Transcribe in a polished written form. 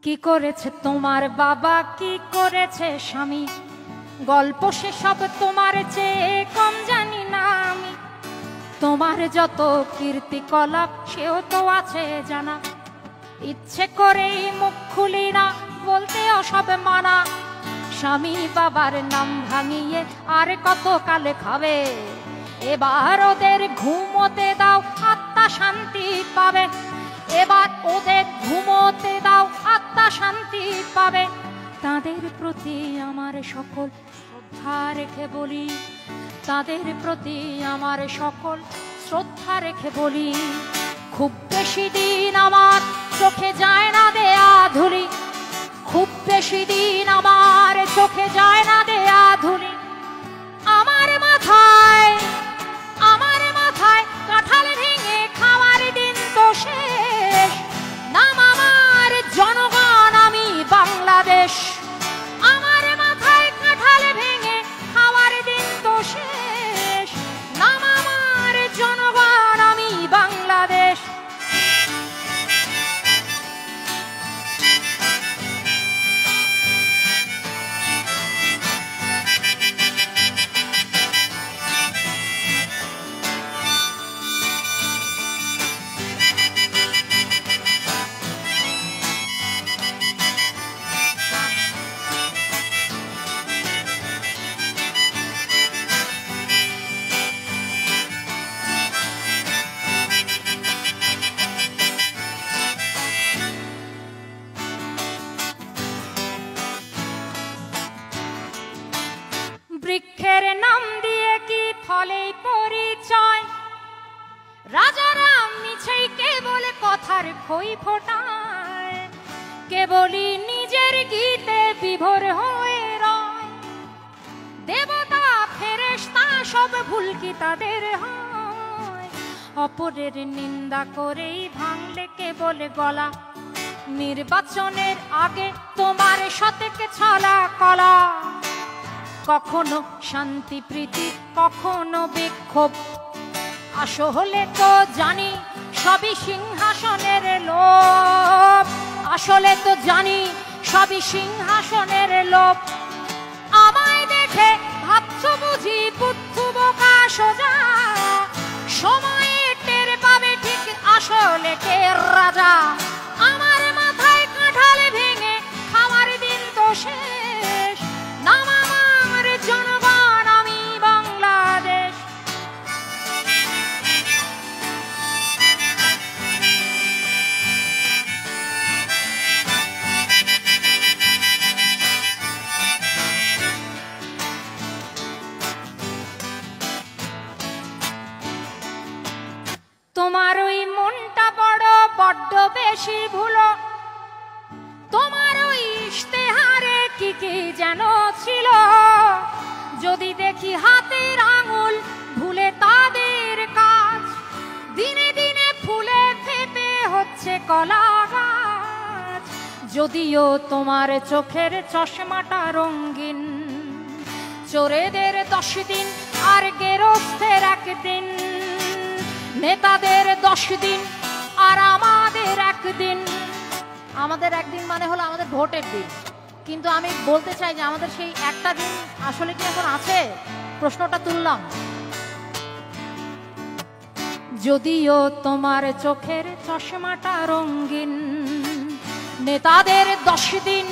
কি করেছে তোমার বাবা, কি করেছে স্বামী, গল্প সে সব তোমার চেয়ে কম জানি না আমি। তোমার যত কীর্তিকলাপ সেও তো আছে জানা, ইচ্ছে করেই মুখ খুলি না, বলতে সব মানা। স্বামী বাবার নাম ভাঙিয়ে আর কত কালে খাবে, এবার ওদের ঘুমোতে দাও, আত্মা শান্তি পাবে। এবার ওদের ঘুমোতে দাও, আত্মা শান্তি পাবে। তাদের প্রতি আমার সকল শ্রদ্ধা রেখে বলি, তাদের প্রতি আমার সকল শ্রদ্ধা রেখে বলি, খুব বেশি দিন আমার চোখে যায় না দেয়া ধুলি, খুব বেশি দিন আমার চোখে যায় না দেয়া ধুলি। আমার মাথায় কাঁঠাল ভেঙে খাওয়ার দিন তো শেষ, নাম আমার জনগণ, আমি বাংলাদেশ। আমার মাথায় কাঁঠাল ভেঙে খাওয়ার দিন তো শেষ, নাম আমার জনগণ, আমি বাংলাদেশ। বৃক্ষের নাম দিয়ে কি ফলে পরিচয়, রাজারা মিছেই কেবল কথার খই ফোটায়, কেবলই নিজের গীতে বিভোর হয়ে রয়। দেবতা ফেরেশতা সব ভুল কি তাদের হয়, অপরের নিন্দা করেই ভাঙলে কেবল গলা। নির্বাচনের আগে তোমার সতেকে ছলা কলা, কখনো শান্তি প্রীতি কখনো বিক্ষোভ, আসলে তো জানি সবই সিংহাসনের লোভ, আসলে তো জানি সবই সিংহাসনের লোভ। আমায় দেখে ভাবছো বুঝি বুদ্ধ বোকা সোজা, সময়ে টের পাবে ঠিক আসলে কে রাজা। আমার মাথায় কাঁঠাল ভেঙে খাওয়ার দিন তো শেষ, নাম আমার জনগণ, আমি বাংলাদেশ। তোমার ওই মনটা বড্ড বেশি ভুলো, তোমার ওই ইশতেহারে কি কি যেন ছিল, যদি দেখি হাতের আঙুল ভুলে তাদের কাজ, দিনে দিনে ফুলে ফেপে হচ্ছে কলা গাছ। যদিও তোমার চোখের চশমাটা রঙিন, চোরেদের 10 দিন আর গেরস্থের 1 দিন, নেতাদের 10 দিন আর আমাদের 1 দিন। আমাদের 1 দিন মানে হলো আমাদের ভোটের দিন, কিন্তু আমি বলতে চাই যে আমাদের সেই একটা দিন আসলে কি এখন আছে? প্রশ্নটা তুললাম। যদিও তোমার চোখের চশমাটা রঙিন, নেতাদের 10 দিন